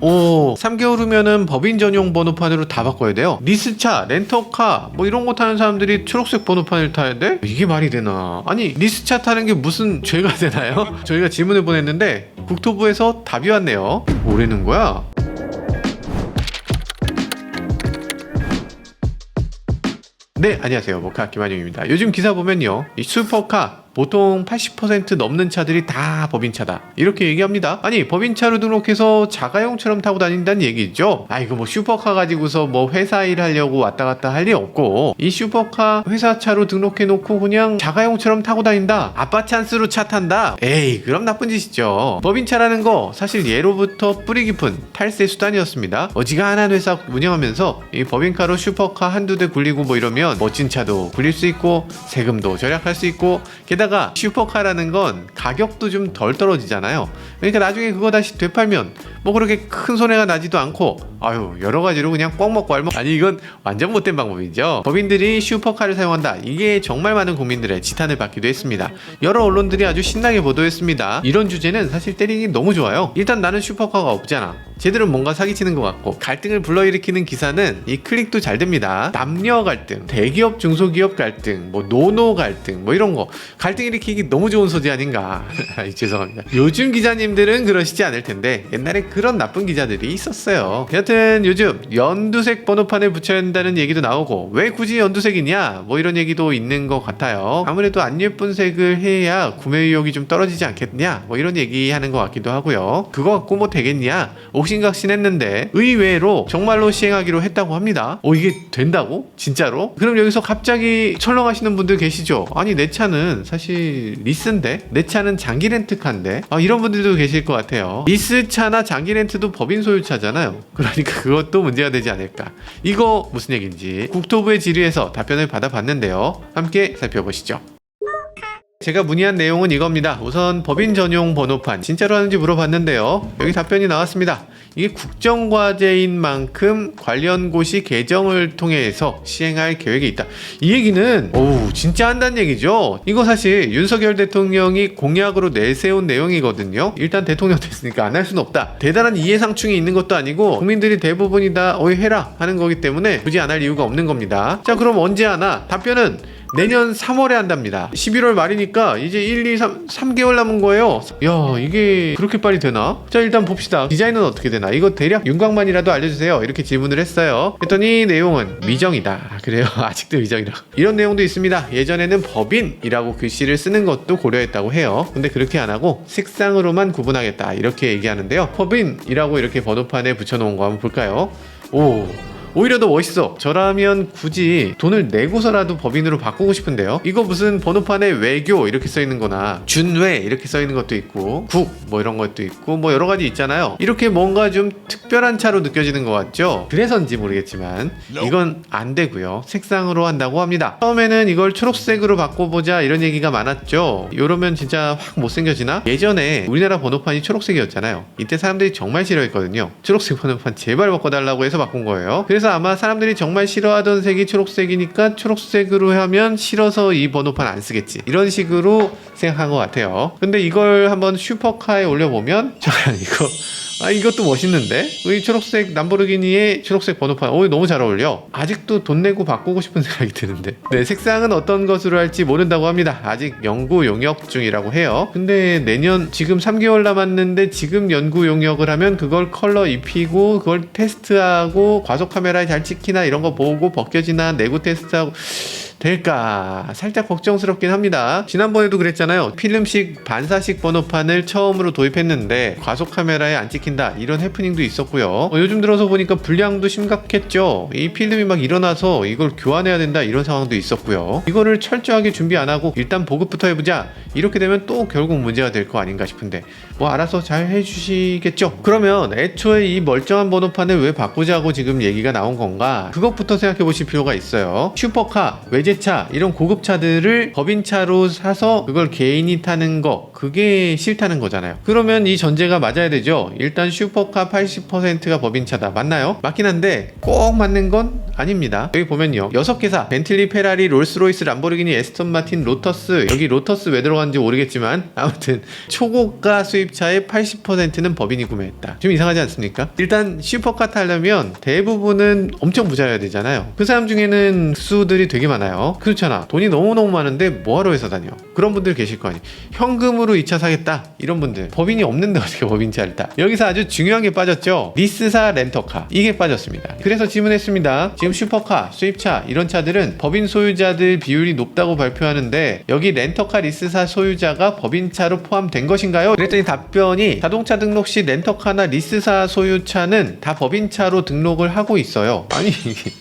오, 3개월 후면은 법인 전용 번호판으로 다 바꿔야 돼요. 리스차, 렌터카 뭐 이런 거 타는 사람들이 초록색 번호판을 타야 돼? 이게 말이 되나? 아니 리스차 타는 게 무슨 죄가 되나요? 저희가 질문을 보냈는데 국토부에서 답이 왔네요. 뭐라는 거야? 네, 안녕하세요. 모카 김한용입니다. 요즘 기사 보면요, 이 슈퍼카 보통 80% 넘는 차들이 다 법인차다 이렇게 얘기합니다. 아니 법인차로 등록해서 자가용처럼 타고 다닌다는 얘기죠. 아 이거 뭐 슈퍼카 가지고서 뭐 회사 일 하려고 왔다 갔다 할 리 없고, 이 슈퍼카 회사차로 등록해 놓고 그냥 자가용처럼 타고 다닌다, 아빠 찬스로 차 탄다, 에이 그럼 나쁜 짓이죠. 법인차라는 거 사실 예로부터 뿌리 깊은 탈세 수단이었습니다. 어지간한 회사 운영하면서 이 법인카로 슈퍼카 한두 대 굴리고 뭐 이러면 멋진 차도 굴릴 수 있고 세금도 절약할 수 있고, 게다가 슈퍼카라는 건 가격도 좀 덜 떨어지잖아요. 그러니까 나중에 그거 다시 되팔면 뭐 그렇게 큰 손해가 나지도 않고, 아유 여러 가지로 그냥 꽉 먹고 알먹. 아니 이건 완전 못된 방법이죠. 법인들이 슈퍼카를 사용한다, 이게 정말 많은 국민들의 지탄을 받기도 했습니다. 여러 언론들이 아주 신나게 보도했습니다. 이런 주제는 사실 때리기 너무 좋아요. 일단 나는 슈퍼카가 없잖아. 쟤들은 뭔가 사기치는 것 같고, 갈등을 불러일으키는 기사는 이 클릭도 잘 됩니다. 남녀 갈등, 대기업 중소기업 갈등, 뭐 노노 갈등, 뭐 이런 거 갈등 일으키기 너무 좋은 소재 아닌가. 죄송합니다. 요즘 기자님들은 그러시지 않을 텐데 옛날에 그런 나쁜 기자들이 있었어요. 여튼 요즘 연두색 번호판에 붙여야 한다는 얘기도 나오고, 왜 굳이 연두색이냐 뭐 이런 얘기도 있는 것 같아요. 아무래도 안 예쁜 색을 해야 구매 의욕이 좀 떨어지지 않겠냐 뭐 이런 얘기 하는 것 같기도 하고요. 그거 갖고 뭐 되겠냐 옥신각신했는데 의외로 정말로 시행하기로 했다고 합니다. 이게 된다고? 진짜로? 그럼 여기서 갑자기 철렁하시는 분들 계시죠? 아니 내 차는 사실 리스인데, 내 차는 장기 렌트카인데, 이런 분들도 계실 것 같아요. 리스차나 장기 렌트도 법인 소유차잖아요. 그러니까 그것도 문제가 되지 않을까. 이거 무슨 얘기인지 국토부의 질의에서 답변을 받아봤는데요. 함께 살펴보시죠. 제가 문의한 내용은 이겁니다. 우선 법인 전용 번호판 진짜로 하는지 물어봤는데요. 여기 답변이 나왔습니다. 이게 국정과제인 만큼 관련 고시 개정을 통해서 시행할 계획이 있다. 이 얘기는 진짜 한다는 얘기죠. 이거 사실 윤석열 대통령이 공약으로 내세운 내용이거든요. 일단 대통령 됐으니까 안 할 수는 없다. 대단한 이해상충이 있는 것도 아니고 국민들이 대부분이 다 해라 하는 거기 때문에 굳이 안 할 이유가 없는 겁니다. 자, 그럼 언제 하나? 답변은 내년 3월에 한답니다. 11월 말이니까 이제 1, 2, 3개월 남은 거예요. 야, 이게 그렇게 빨리 되나? 자, 일단 봅시다. 디자인은 어떻게 되나? 이거 대략 윤곽만이라도 알려주세요. 이렇게 질문을 했어요. 했더니 내용은 미정이다. 그래요? 아직도 미정이라고. 이런 내용도 있습니다. 예전에는 법인이라고 글씨를 쓰는 것도 고려했다고 해요. 근데 그렇게 안 하고 색상으로만 구분하겠다, 이렇게 얘기하는데요. 법인이라고 이렇게 번호판에 붙여놓은 거 한번 볼까요? 오히려 더 멋있어. 저라면 굳이 돈을 내고서라도 법인으로 바꾸고 싶은데요. 이거 무슨 번호판에 외교 이렇게 써있는 거나 준외 이렇게 써있는 것도 있고, 국 뭐 이런 것도 있고, 뭐 여러 가지 있잖아요. 이렇게 뭔가 좀 특별한 차로 느껴지는 것 같죠? 그래서인지 모르겠지만 이건 안 되고요. 색상으로 한다고 합니다. 처음에는 이걸 초록색으로 바꿔보자 이런 얘기가 많았죠. 이러면 진짜 확 못생겨지나? 예전에 우리나라 번호판이 초록색이었잖아요. 이때 사람들이 정말 싫어했거든요. 초록색 번호판 제발 바꿔달라고 해서 바꾼 거예요. 그래서 아마 사람들이 정말 싫어하던 색이 초록색이니까 초록색으로 하면 싫어서 이 번호판 안 쓰겠지, 이런 식으로 생각한 것 같아요. 근데 이걸 한번 슈퍼카에 올려보면 잠깐 이것도 멋있는데? 이 초록색 람보르기니의 초록색 번호판 너무 잘 어울려. 아직도 돈 내고 바꾸고 싶은 생각이 드는데. 네, 색상은 어떤 것으로 할지 모른다고 합니다. 아직 연구 용역 중이라고 해요. 근데 내년 지금 3개월 남았는데 지금 연구 용역을 하면 그걸 컬러 입히고 그걸 테스트하고 과속 카메라에 잘 찍히나 이런 거 보고 벗겨지나 내구 테스트하고 될까 살짝 걱정스럽긴 합니다. 지난번에도 그랬잖아요. 필름식 반사식 번호판을 처음으로 도입했는데 과속 카메라에 안 찍힌다, 이런 해프닝도 있었고요. 요즘 들어서 보니까 불량도 심각했죠. 이 필름이 막 일어나서 이걸 교환해야 된다, 이런 상황도 있었고요. 이거를 철저하게 준비 안 하고 일단 보급부터 해보자, 이렇게 되면 또 결국 문제가 될 거 아닌가 싶은데 뭐 알아서 잘 해주시겠죠. 그러면 애초에 이 멀쩡한 번호판을 왜 바꾸자고 지금 얘기가 나온 건가, 그것부터 생각해 보실 필요가 있어요. 슈퍼카 외제 외제차 이런 고급차들을 법인차로 사서 그걸 개인이 타는 거, 그게 싫다는 거잖아요. 그러면 이 전제가 맞아야 되죠. 일단 슈퍼카 80%가 법인차다. 맞나요? 맞긴 한데 꼭 맞는 건 아닙니다. 여기 보면요, 6개사 벤틀리, 페라리, 롤스로이스, 람보르기니, 에스턴 마틴, 로터스, 여기 로터스 왜 들어간지 모르겠지만 아무튼 초고가 수입차의 80%는 법인이 구매했다. 좀 이상하지 않습니까? 일단 슈퍼카 타려면 대부분은 엄청 부자여야 되잖아요. 그 사람 중에는 수들이 되게 많아요. 그렇잖아. 돈이 너무너무 많은데 뭐하러 회사 다녀? 그런 분들 계실 거 아니. 현금으로 이 차 사겠다 이런 분들, 법인이 없는데 어떻게 법인차를 타? 여기서 아주 중요한 게 빠졌죠. 리스사 렌터카, 이게 빠졌습니다. 그래서 질문했습니다. 지금 슈퍼카, 수입차 이런 차들은 법인 소유자들 비율이 높다고 발표하는데 여기 렌터카 리스사 소유자가 법인차로 포함된 것인가요? 그랬더니 답변이 자동차 등록 시 렌터카나 리스사 소유차는 다 법인차로 등록을 하고 있어요. 아니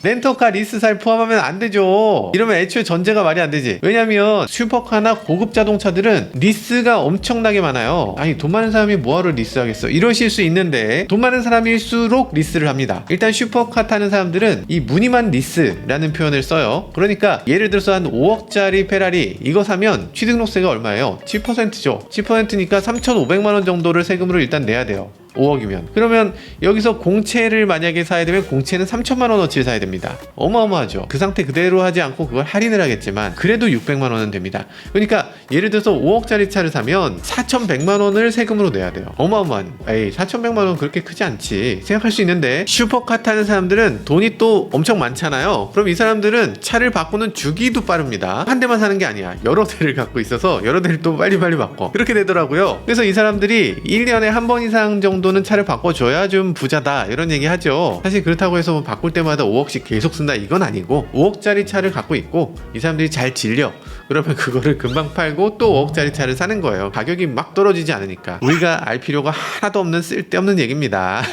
렌터카 리스사를 포함하면 안 되죠. 이러면 애초에 전제가 말이 안 되지. 왜냐면 슈퍼카나 고급 자동차들은 리스가 엄청나게 많아요. 아니 돈 많은 사람이 뭐하러 리스하겠어? 이러실 수 있는데 돈 많은 사람일수록 리스를 합니다. 일단 슈퍼카 타는 사람들은 이 무늬만 리스라는 표현을 써요. 그러니까 예를 들어서 한 5억짜리 페라리 이거 사면 취등록세가 얼마예요? 7%죠. 7%니까 3,500만원 정도를 세금으로 일단 내야 돼요. 5억이면. 그러면 여기서 공채를 만약에 사야 되면 공채는 3천만원어치를 사야 됩니다. 어마어마하죠. 그 상태 그대로 하지 않고 그걸 할인을 하겠지만 그래도 600만원은 됩니다. 그러니까 예를 들어서 5억짜리 차를 사면 4,100만원을 세금으로 내야 돼요. 어마어마한. 에이 4,100만원 그렇게 크지 않지 생각할 수 있는데, 슈퍼카 타는 사람들은 돈이 또 엄청 많잖아요. 그럼 이 사람들은 차를 바꾸는 주기도 빠릅니다. 한 대만 사는 게 아니야. 여러 대를 갖고 있어서 여러 대를 또 빨리빨리 바꿔. 그렇게 되더라고요. 그래서 이 사람들이 1년에 한 번 이상 정도 는 차를 바꿔줘야 좀 부자다 이런 얘기 하죠. 사실 그렇다고 해서 뭐 바꿀 때마다 5억씩 계속 쓴다 이건 아니고, 5억짜리 차를 갖고 있고 이 사람들이 잘 질려. 그러면 그거를 금방 팔고 또 5억짜리 차를 사는 거예요. 가격이 막 떨어지지 않으니까. 우리가 알 필요가 하나도 없는 쓸데없는 얘기입니다.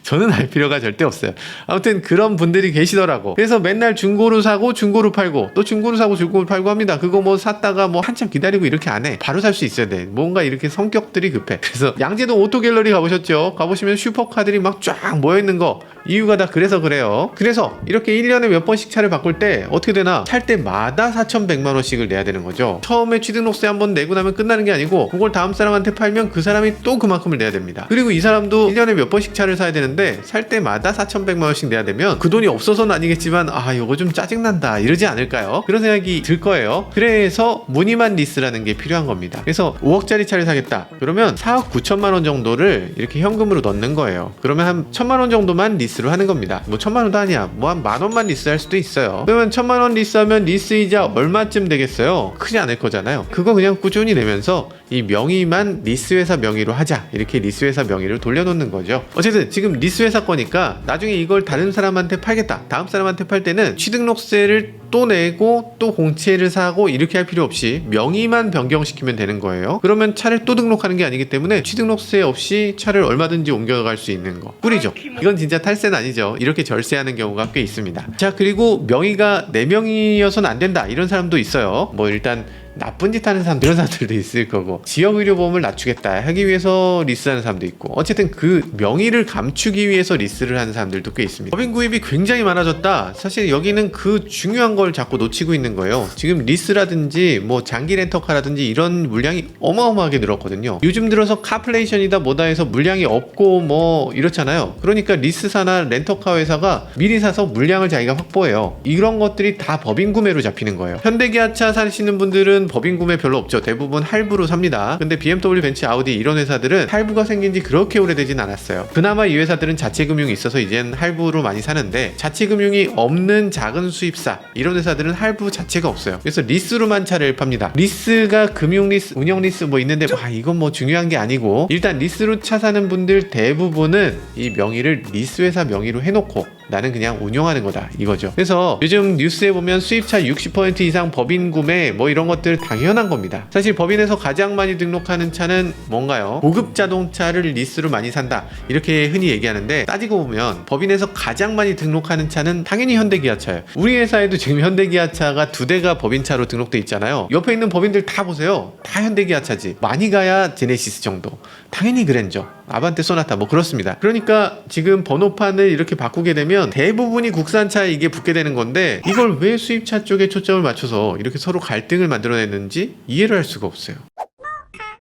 저는 알 필요가 절대 없어요. 아무튼 그런 분들이 계시더라고. 그래서 맨날 중고로 사고 중고로 팔고 또 중고로 사고 중고로 팔고 합니다. 그거 뭐 샀다가 뭐 한참 기다리고 이렇게 안 해. 바로 살 수 있어야 돼. 뭔가 이렇게 성격들이 급해. 그래서 양재동 오토갤러리 가보셨죠? 가보시면 슈퍼카들이 막 쫙 모여있는 거, 이유가 다 그래서 그래요. 그래서 이렇게 1년에 몇 번씩 차를 바꿀 때 어떻게 되나, 살 때마다 4,100만원씩을 내야 되는 거죠. 처음에 취등록세 한번 내고 나면 끝나는 게 아니고 그걸 다음 사람한테 팔면 그 사람이 또 그만큼을 내야 됩니다. 그리고 이 사람도 1년에 몇 번씩 차를 사야 되는데 살 때마다 4,100만원씩 내야 되면 그 돈이 없어서는 아니겠지만 아 이거 좀 짜증난다 이러지 않을까요? 그런 생각이 들 거예요. 그래서 무늬만 리스라는 게 필요한 겁니다. 그래서 5억짜리 차를 사겠다 그러면 4억 9천만원 정도를 이렇게 현금으로 넣는 거예요. 그러면 한 1,000만원 정도만 리스로 하는 겁니다. 뭐 1,000만원도 아니야. 뭐 한 만원만 리스할 수도 있어요. 그러면 1,000만원 리스하면 리스이자 얼마쯤 되겠어요? 크지 않을 거잖아요. 그거 그냥 꾸준히 내면서 이 명의만 리스회사 명의로 하자, 이렇게 리스회사 명의를 돌려놓는 거죠. 어쨌든 지금 리스회사 거니까 나중에 이걸 다른 사람한테 팔겠다, 다음 사람한테 팔 때는 취등록세를 또 내고 또 공채를 사고 이렇게 할 필요 없이 명의만 변경시키면 되는 거예요. 그러면 차를 또 등록하는 게 아니기 때문에 취등록세 없이 차를 얼마든지 옮겨갈 수 있는 거. 꿀이죠. 이건 진짜 탈세는 아니죠. 이렇게 절세하는 경우가 꽤 있습니다. 자, 그리고 명의가 4명이어서는 안 된다 이런 사람도 있어요. 뭐 일단 나쁜 짓 하는 사람, 그런 사람들도 있을 거고, 지역의료보험을 낮추겠다 하기 위해서 리스하는 사람도 있고, 어쨌든 그 명의를 감추기 위해서 리스를 하는 사람들도 꽤 있습니다. 법인 구입이 굉장히 많아졌다. 사실 여기는 그 중요한 걸 자꾸 놓치고 있는 거예요. 지금 리스라든지 뭐 장기 렌터카라든지 이런 물량이 어마어마하게 늘었거든요. 요즘 들어서 카플레이션이다 뭐다 해서 물량이 없고 뭐 이렇잖아요. 그러니까 리스사나 렌터카 회사가 미리 사서 물량을 자기가 확보해요. 이런 것들이 다 법인 구매로 잡히는 거예요. 현대기아차 사시는 분들은 법인 구매 별로 없죠. 대부분 할부로 삽니다. 근데 BMW, 벤츠, 아우디 이런 회사들은 할부가 생긴 지 그렇게 오래되진 않았어요. 그나마 이 회사들은 자체금융이 있어서 이젠 할부로 많이 사는데, 자체금융이 없는 작은 수입사 이런 회사들은 할부 자체가 없어요. 그래서 리스로만 차를 팝니다. 리스가 금융 리스, 운영 리스 뭐 있는데 이건 뭐 중요한 게 아니고, 일단 리스로 차 사는 분들 대부분은 이 명의를 리스 회사 명의로 해놓고 나는 그냥 운영하는 거다 이거죠. 그래서 요즘 뉴스에 보면 수입차 60% 이상 법인 구매 뭐 이런 것들 당연한 겁니다. 사실 법인에서 가장 많이 등록하는 차는 뭔가요? 고급 자동차를 리스로 많이 산다 이렇게 흔히 얘기하는데, 따지고 보면 법인에서 가장 많이 등록하는 차는 당연히 현대기아차예요. 우리 회사에도 지금 현대기아차가 2대가 법인차로 등록돼 있잖아요. 옆에 있는 법인들 다 보세요. 다 현대기아차지. 많이 가야 제네시스 정도, 당연히 그랜저, 아반떼, 소나타 뭐 그렇습니다. 그러니까 지금 번호판을 이렇게 바꾸게 되면 하면 대부분이 국산차에 이게 붙게 되는 건데 이걸 왜 수입차 쪽에 초점을 맞춰서 이렇게 서로 갈등을 만들어냈는지 이해를 할 수가 없어요.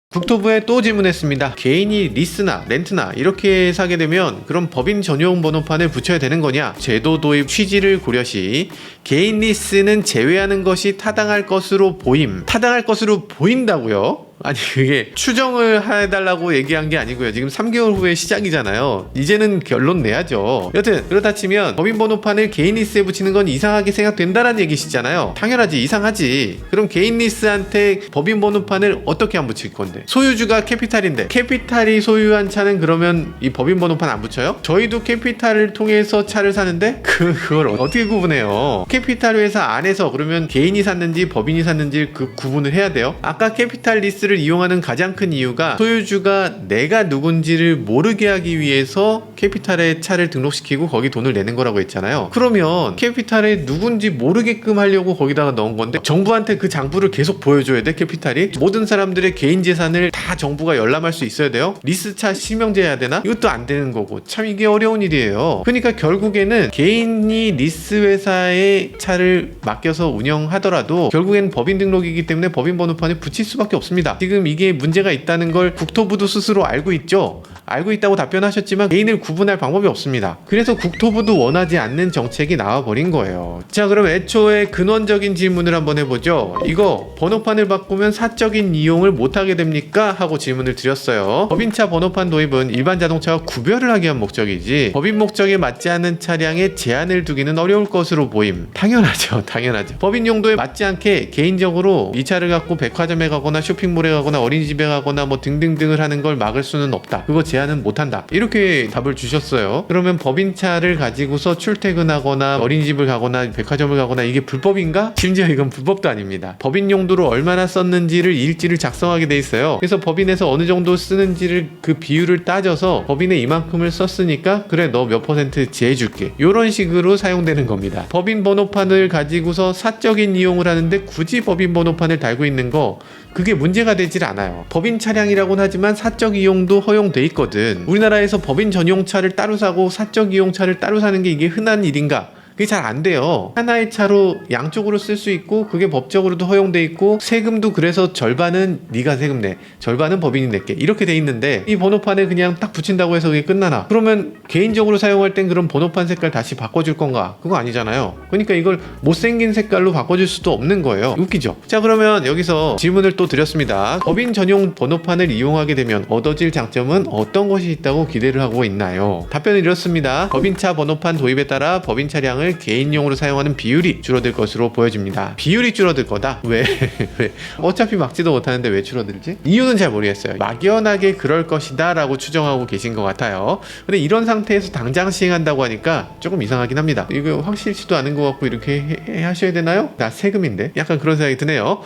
국토부에 또 질문했습니다. 개인이 리스나 렌트나 이렇게 사게 되면 그럼 법인 전용 번호판을 붙여야 되는 거냐? 제도 도입 취지를 고려시 개인 리스는 제외하는 것이 타당할 것으로 보임. 타당할 것으로 보인다고요? 아니 그게 추정을 해달라고 얘기한 게 아니고요. 지금 3개월 후에 시작이잖아요. 이제는 결론 내야죠. 여튼 그렇다 치면 법인 번호판을 개인 리스에 붙이는 건 이상하게 생각된다는 얘기시잖아요. 당연하지, 이상하지. 그럼 개인 리스한테 법인 번호판을 어떻게 안 붙일 건데? 소유주가 캐피탈인데 캐피탈이 소유한 차는 그러면 이 법인 번호판 안 붙여요? 저희도 캐피탈을 통해서 차를 사는데 그걸 어떻게 구분해요? 캐피탈 회사 안에서 그러면 개인이 샀는지 법인이 샀는지 그 구분을 해야 돼요? 아까 캐피탈 리스 를 이용하는 가장 큰 이유가 소유주가 내가 누군지를 모르게 하기 위해서 캐피탈에 차를 등록시키고 거기 돈을 내는 거라고 했잖아요. 그러면 캐피탈에 누군지 모르게끔 하려고 거기다가 넣은 건데 정부한테 그 장부를 계속 보여줘야 돼? 캐피탈이? 모든 사람들의 개인 재산을 다 정부가 열람할 수 있어야 돼요? 리스차 실명제해야 되나? 이것도 안 되는 거고 참 이게 어려운 일이에요. 그러니까 결국에는 개인이 리스 회사에 차를 맡겨서 운영하더라도 결국엔 법인 등록이기 때문에 법인 번호판을 붙일 수밖에 없습니다. 지금 이게 문제가 있다는 걸 국토부도 스스로 알고 있죠. 알고 있다고 답변하셨지만 개인을 구분할 방법이 없습니다. 그래서 국토부도 원하지 않는 정책이 나와버린 거예요. 자, 그럼 애초에 근원적인 질문을 한번 해보죠. 이거 번호판을 바꾸면 사적인 이용을 못하게 됩니까? 하고 질문을 드렸어요. 법인차 번호판 도입은 일반 자동차와 구별을 하기 위한 목적이지 법인 목적에 맞지 않는 차량에 제한을 두기는 어려울 것으로 보임. 당연하죠. 당연하죠. 법인 용도에 맞지 않게 개인적으로 이 차를 갖고 백화점에 가거나 쇼핑몰에 가거나 어린이집에 가거나 뭐 등등등을 하는 걸 막을 수는 없다. 그거 제한은 못한다. 이렇게 답을 주셨어요. 그러면 법인차를 가지고서 출퇴근하거나 어린이집을 가거나 백화점을 가거나 이게 불법인가? 심지어 이건 불법도 아닙니다. 법인 용도로 얼마나 썼는지를 일지를 작성하게 돼 있어요. 그래서 법인에서 어느 정도 쓰는지를 그 비율을 따져서 법인에 이만큼을 썼으니까 그래 너 몇 퍼센트 제해줄게. 이런 식으로 사용되는 겁니다. 법인 번호판을 가지고서 사적인 이용을 하는데 굳이 법인 번호판을 달고 있는 거 그게 문제가 되질 않아요. 법인 차량이라고는 하지만 사적 이용도 허용돼 있거든. 우리나라에서 법인 전용차를 따로 사고 사적 이용차를 따로 사는 게 이게 흔한 일인가? 그게 잘 안 돼요. 하나의 차로 양쪽으로 쓸 수 있고 그게 법적으로도 허용돼 있고 세금도 그래서 절반은 네가 세금 내, 절반은 법인이 낼게 이렇게 돼 있는데 이 번호판에 그냥 딱 붙인다고 해서 그게 끝나나? 그러면 개인적으로 사용할 땐 그럼 번호판 색깔 다시 바꿔줄 건가? 그거 아니잖아요. 그러니까 이걸 못생긴 색깔로 바꿔줄 수도 없는 거예요. 웃기죠? 자, 그러면 여기서 질문을 또 드렸습니다. 법인 전용 번호판을 이용하게 되면 얻어질 장점은 어떤 것이 있다고 기대를 하고 있나요? 답변을 이렇습니다. 법인차 번호판 도입에 따라 법인 차량을 개인용으로 사용하는 비율이 줄어들 것으로 보여집니다. 비율이 줄어들 거다? 왜? 어차피 막지도 못하는데 왜 줄어들지? 이유는 잘 모르겠어요. 막연하게 그럴 것이다 라고 추정하고 계신 것 같아요. 근데 이런 상태에서 당장 시행한다고 하니까 조금 이상하긴 합니다. 이거 확실치도 않은 것 같고 이렇게 하셔야 되나요? 나 세금인데? 약간 그런 생각이 드네요.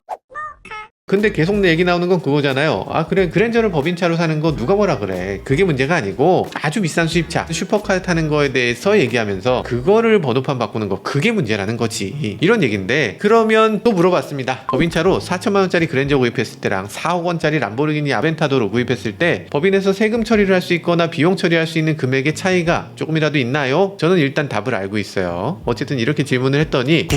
근데 계속 얘기 나오는 건 그거잖아요. 아 그래 그랜저를 법인차로 사는 거 누가 뭐라 그래. 그게 문제가 아니고 아주 비싼 수입차 슈퍼카 타는 거에 대해서 얘기하면서 그거를 번호판 바꾸는 거 그게 문제라는 거지. 이런 얘기인데 그러면 또 물어봤습니다. 법인차로 4천만 원짜리 그랜저 구입했을 때랑 4억 원짜리 람보르기니 아벤타도로 구입했을 때 법인에서 세금 처리를 할 수 있거나 비용 처리할 수 있는 금액의 차이가 조금이라도 있나요? 저는 일단 답을 알고 있어요. 어쨌든 이렇게 질문을 했더니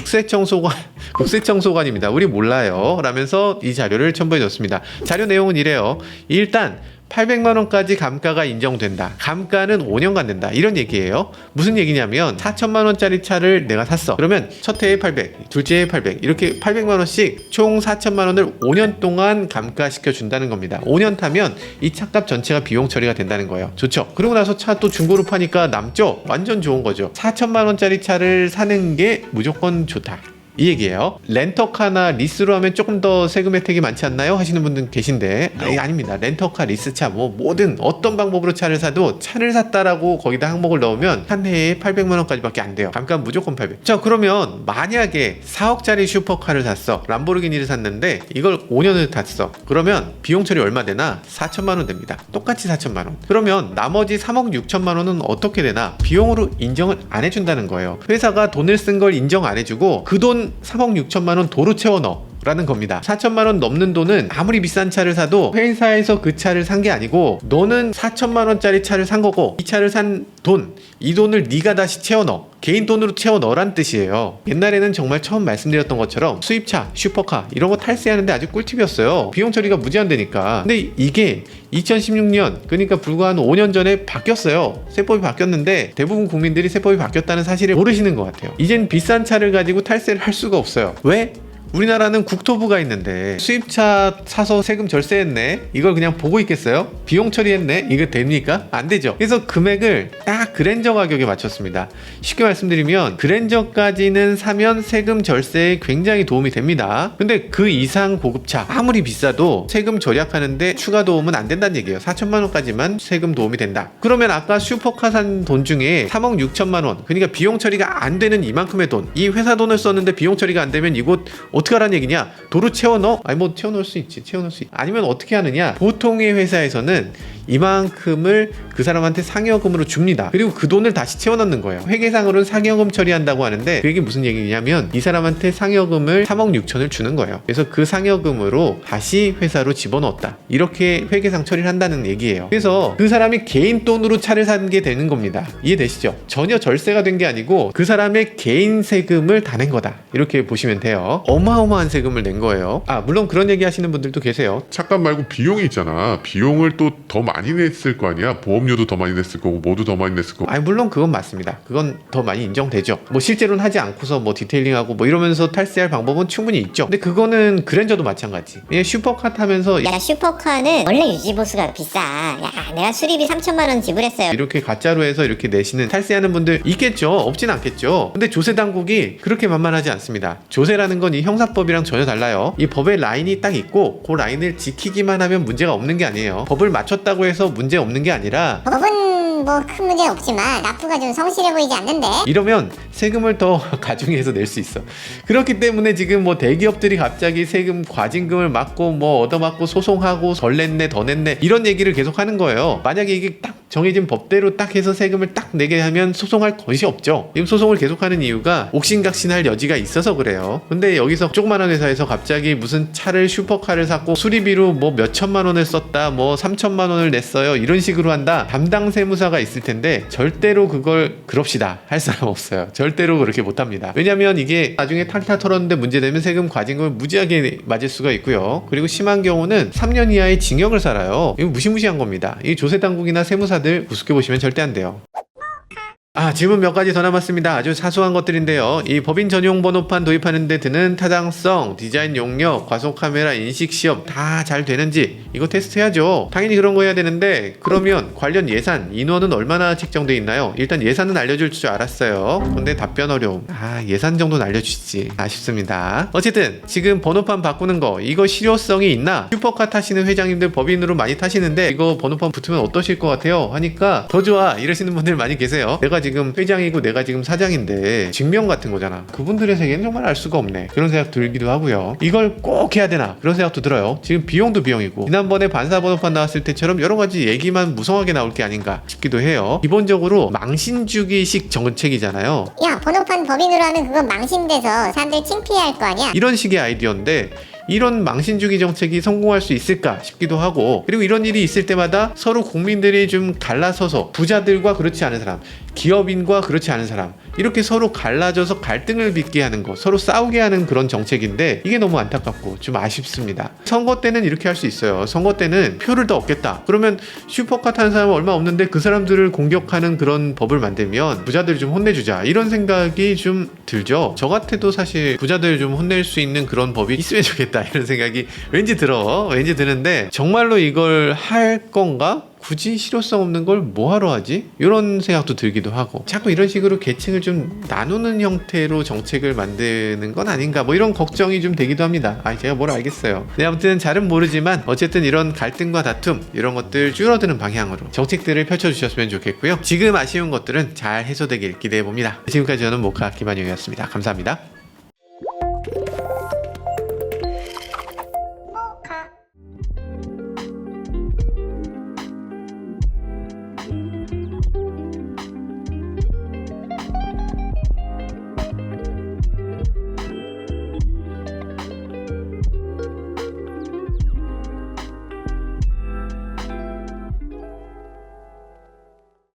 국세청소관입니다. 우리 몰라요 라면서 이 자료를 첨부해 줬습니다. 자료 내용은 이래요. 일단 800만 원까지 감가가 인정된다. 감가는 5년간 된다. 이런 얘기예요. 무슨 얘기냐면 4천만 원짜리 차를 내가 샀어. 그러면 첫 해에 800, 둘째 해에 800 이렇게 800만 원씩 총 4천만 원을 5년 동안 감가시켜 준다는 겁니다. 5년 타면 이 차값 전체가 비용 처리가 된다는 거예요. 좋죠? 그러고 나서 차 또 중고로 파니까 남죠? 완전 좋은 거죠. 4천만 원짜리 차를 사는 게 무조건 좋다. 이 얘기예요. 렌터카나 리스로 하면 조금 더 세금 혜택이 많지 않나요? 하시는 분들 계신데 아닙니다. 렌터카, 리스차 뭐 뭐든 어떤 방법으로 차를 사도 차를 샀다라고 거기다 항목을 넣으면 한 해에 800만 원까지밖에 안 돼요. 감가 무조건 800. 자, 그러면 만약에 4억짜리 슈퍼카를 샀어. 람보르기니를 샀는데 이걸 5년을 탔어. 그러면 비용 처리 얼마 되나? 4천만 원 됩니다. 똑같이 4천만 원. 그러면 나머지 3억 6천만 원은 어떻게 되나? 비용으로 인정을 안 해준다는 거예요. 회사가 돈을 쓴 걸 인정 안 해주고 그 돈 3억 6천만 원 도로 채워 넣어. 라는 겁니다. 4천만 원 넘는 돈은 아무리 비싼 차를 사도 회사에서 그 차를 산 게 아니고 너는 4천만 원짜리 차를 산 거고 이 차를 산 돈, 이 돈을 네가 다시 채워 넣어. 개인 돈으로 채워 넣으란 뜻이에요. 옛날에는 정말 처음 말씀드렸던 것처럼 수입차, 슈퍼카 이런 거 탈세하는데 아주 꿀팁이었어요. 비용 처리가 무제한되니까. 근데 이게 2016년 그러니까 불과 한 5년 전에 바뀌었어요. 세법이 바뀌었는데 대부분 국민들이 세법이 바뀌었다는 사실을 모르시는 것 같아요. 이젠 비싼 차를 가지고 탈세를 할 수가 없어요. 왜? 우리나라는 국토부가 있는데 수입차 사서 세금 절세했네? 이걸 그냥 보고 있겠어요? 비용 처리했네? 이거 됩니까? 안 되죠. 그래서 금액을 딱 그랜저 가격에 맞췄습니다. 쉽게 말씀드리면 그랜저까지는 사면 세금 절세에 굉장히 도움이 됩니다. 근데 그 이상 고급차 아무리 비싸도 세금 절약하는데 추가 도움은 안 된다는 얘기예요. 4천만 원까지만 세금 도움이 된다. 그러면 아까 슈퍼카 산 돈 중에 3억 6천만 원 그러니까 비용 처리가 안 되는 이만큼의 돈 이 회사 돈을 썼는데 비용 처리가 안 되면 이곳 어떻게 하라는 얘기냐? 도로 채워 넣어? 아니 뭐 채워 넣을 수 있지. 채워 넣을 수 있지. 아니면 어떻게 하느냐? 보통의 회사에서는 이만큼을 그 사람한테 상여금으로 줍니다. 그리고 그 돈을 다시 채워 넣는 거예요. 회계상으로는 상여금 처리한다고 하는데 그게 무슨 얘기냐면 이 사람한테 상여금을 3억 6천을 주는 거예요. 그래서 그 상여금으로 다시 회사로 집어넣었다. 이렇게 회계상 처리를 한다는 얘기예요. 그래서 그 사람이 개인 돈으로 차를 산 게 되는 겁니다. 이해되시죠? 전혀 절세가 된 게 아니고 그 사람의 개인 세금을 다 낸 거다. 이렇게 보시면 돼요. 어마어마한 세금을 낸 거예요. 아 물론 그런 얘기 하시는 분들도 계세요. 차값 말고 비용이 있잖아. 비용을 또 더 많이 냈을 거 아니야. 보험료도 더 많이 냈을 거고 모두 더 많이 냈을 거고. 아니 물론 그건 맞습니다. 그건 더 많이 인정되죠. 뭐 실제로는 하지 않고서 뭐 디테일링하고 뭐 이러면서 탈세할 방법은 충분히 있죠. 근데 그거는 그랜저도 마찬가지. 슈퍼카 타면서 야 슈퍼카는 원래 유지보수가 비싸. 야 내가 수리비 3천만 원 지불했어요. 이렇게 가짜로 해서 이렇게 내시는 탈세하는 분들 있겠죠. 없진 않겠죠. 근데 조세 당국이 그렇게 만만하지 않습니다. 조세라는 건 이 형사법이랑 전혀 달라요. 이 법의 라인이 딱 있고 그 라인을 지키기만 하면 문제가 없는 게 아니에요. 법을 맞췄다고 해서 문제 없는 게 아니라 법은 뭐 큰 문제는 없지만 납부가 좀 성실해 보이지 않는데. 이러면 세금을 더 가중해서 낼 수 있어. 그렇기 때문에 지금 뭐 대기업들이 갑자기 세금 과징금을 막고 뭐 얻어맞고 소송하고 덜 냈네 더 냈네 이런 얘기를 계속 하는 거예요. 만약에 이게 딱 정해진 법대로 딱 해서 세금을 딱 내게 하면 소송할 것이 없죠. 지금 소송을 계속하는 이유가 옥신각신할 여지가 있어서 그래요. 근데 여기서 조그만한 회사에서 갑자기 무슨 차를 슈퍼카를 샀고 수리비로 뭐 몇천만 원을 썼다 뭐 3천만 원을 냈어요 이런 식으로 한다. 담당 세무사가 있을 텐데 절대로 그걸 그럽시다 할 사람 없어요. 절대로 그렇게 못합니다. 왜냐면 이게 나중에 탁탁 털었는데 문제되면 세금 과징금을 무지하게 맞을 수가 있고요. 그리고 심한 경우는 3년 이하의 징역을 살아요. 이거 무시무시한 겁니다. 이 조세당국이나 세무사들 우습게 보시면 절대 안 돼요. 질문 몇 가지 더 남았습니다. 아주 사소한 것들인데요. 이 법인 전용 번호판 도입하는 데 드는 타당성, 디자인 용역, 과속 카메라 인식 시험 다 잘 되는지 이거 테스트 해야죠. 당연히 그런 거 해야 되는데 그러면 관련 예산, 인원은 얼마나 책정돼 있나요? 일단 예산은 알려줄 줄 알았어요. 근데 답변 어려움. 예산 정도는 알려주시지. 아쉽습니다. 어쨌든 지금 번호판 바꾸는 거 이거 실효성이 있나? 슈퍼카 타시는 회장님들 법인으로 많이 타시는데 이거 번호판 붙으면 어떠실 것 같아요? 하니까 더 좋아 이러시는 분들 많이 계세요. 내가 지금 회장이고 내가 지금 사장인데 증명 같은 거잖아. 그분들의 세계는 정말 알 수가 없네. 그런 생각 들기도 하고요. 이걸 꼭 해야 되나? 그런 생각도 들어요. 지금 비용도 비용이고 지난번에 반사번호판 나왔을 때처럼 여러 가지 얘기만 무성하게 나올 게 아닌가 싶기도 해요. 기본적으로 망신주기식 정책이잖아요. 야 번호판 법인으로 하면 그건 망신돼서 사람들이 창피해할 거 아니야. 이런 식의 아이디어인데 이런 망신주기 정책이 성공할 수 있을까 싶기도 하고 그리고 이런 일이 있을 때마다 서로 국민들이 좀 갈라서서 부자들과 그렇지 않은 사람 기업인과 그렇지 않은 사람 이렇게 서로 갈라져서 갈등을 빚게 하는 거 서로 싸우게 하는 그런 정책인데 이게 너무 안타깝고 좀 아쉽습니다. 선거 때는 이렇게 할 수 있어요. 선거 때는 표를 더 얻겠다. 그러면 슈퍼카 타는 사람은 얼마 없는데 그 사람들을 공격하는 그런 법을 만들면 부자들 좀 혼내주자 이런 생각이 좀 들죠. 저 같아도 사실 부자들 좀 혼낼 수 있는 그런 법이 있으면 좋겠다 이런 생각이 왠지 드는데 정말로 이걸 할 건가? 굳이 실효성 없는 걸 뭐하러 하지? 이런 생각도 들기도 하고 자꾸 이런 식으로 계층을 좀 나누는 형태로 정책을 만드는 건 아닌가 뭐 이런 걱정이 좀 되기도 합니다. 제가 뭘 알겠어요. 네, 아무튼 잘은 모르지만 어쨌든 이런 갈등과 다툼 이런 것들 줄어드는 방향으로 정책들을 펼쳐주셨으면 좋겠고요. 지금 아쉬운 것들은 잘 해소되길 기대해봅니다. 지금까지 저는 모카 김한용이었습니다. 감사합니다.